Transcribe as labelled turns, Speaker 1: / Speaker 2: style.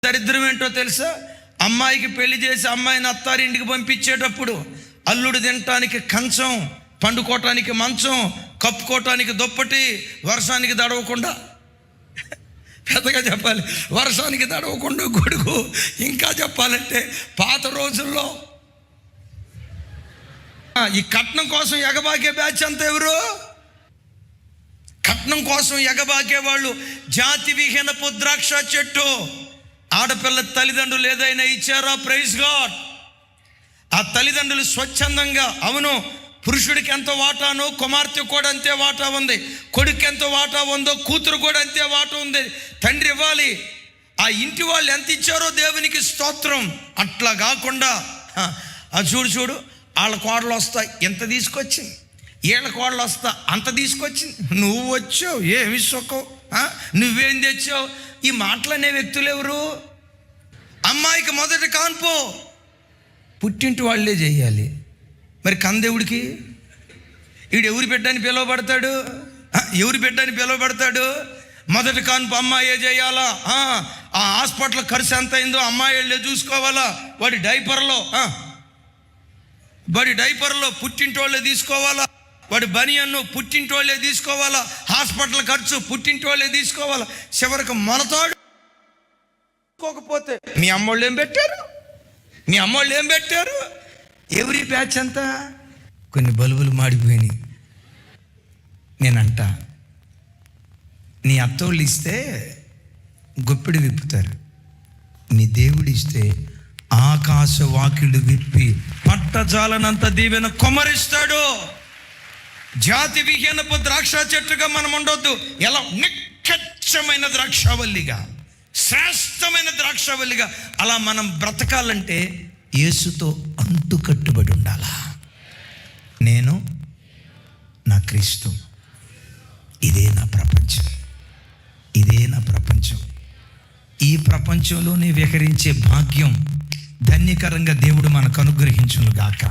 Speaker 1: దరిద్రం ఏంటో తెలుసా? అమ్మాయికి పెళ్లి చేసి అమ్మాయిని అత్తారింటికి పంపించేటప్పుడు అల్లుడు తినటానికి కంచం, పండుకోవటానికి మంచం, కప్పుకోవటానికి దుప్పటి, వర్షానికి తడవకుండా, పెద్దగా చెప్పాలి, వర్షానికి తడవకుండా గొడుగు, ఇంకా చెప్పాలంటే పాత రోజుల్లో ఈ కట్నం కోసం ఎగబాకే బ్యాచ్ అంతా ఎవరు? కట్నం కోసం ఎగబాకే వాళ్ళు. జాతి విహీనపు ద్రాక్ష చెట్టు. ఆడపిల్ల తల్లిదండ్రులు ఏదైనా ఇచ్చారా? Praise God. ఆ తల్లిదండ్రులు స్వచ్ఛందంగా, అవును, పురుషుడికి ఎంత వాటానో కుమార్తె కూడా అంతే వాటా ఉంది, కొడుకు ఎంత వాటా ఉందో కూతురు కూడా అంతే వాటా ఉంది. తండ్రి ఇవ్వాలి. ఆ ఇంటి వాళ్ళు ఎంత ఇచ్చారో దేవునికి స్తోత్రం. అట్లా కాకుండా చూడు వాళ్ళ కోడలు వస్తా ఎంత తీసుకొచ్చింది, వీళ్ళ కోడలు వస్తా అంత తీసుకొచ్చింది, నువ్వు వచ్చావు ఏమి సుఖం, నువ్వేం తెచ్చావు. ఈ మాటలనే వ్యక్తులు ఎవరు? అమ్మాయికి మొదటి కాన్పో పుట్టింటి వాళ్ళే చేయాలి. మరి కందేవుడికి వీడు ఎవరి బిడ్డని పిలువబడతాడు? ఎవరి బిడ్డని పిలువబడతాడు? మొదటి కాన్పు అమ్మాయే చేయాలా? ఆ హాస్పిటల్ ఖర్చు ఎంత అయిందో అమ్మాయి వెళ్ళే చూసుకోవాలా? వాడి డైపర్లో పుట్టింటోళ్ళే తీసుకోవాలా? వాడి బనియన్ను పుట్టింటోళ్ళే తీసుకోవాలా? హాస్పిటల్ ఖర్చు పుట్టింటోళ్ళే తీసుకోవాలా? చివరికి మొలతాడు పోతే మీ అమ్మోళ్ళు ఏం పెట్టారు? ఎవరి బ్యాచ్ అంతా కొన్ని బల్బులు మాడిపోయినాయి. నేనంట, నీ అత్తోళ్ళు ఇస్తే గొప్పిడి విప్పుతారు, నీ దేవుడు ఇస్తే ఆకాశ వాకిళ్ళు విప్పి పట్టజాలనంత దీవెన కొమరిస్తాడు. జాతి విహీనపు ద్రాక్ష చెట్టుగా మనం ఉండొద్దు. ఎలా నిక్కచ్చమైన ద్రాక్షవల్లిగా, శ్రేష్టమైన ద్రాక్షవల్లిగా అలా మనం బ్రతకాలంటే యేసుతో అంటు కట్టుబడి ఉండాలా. నేను, నా క్రీస్తు, ఇదే నా ప్రపంచం. ఈ ప్రపంచంలోనే విహరించే భాగ్యం ధన్యకరంగా దేవుడు మనకు అనుగ్రహించును గాక.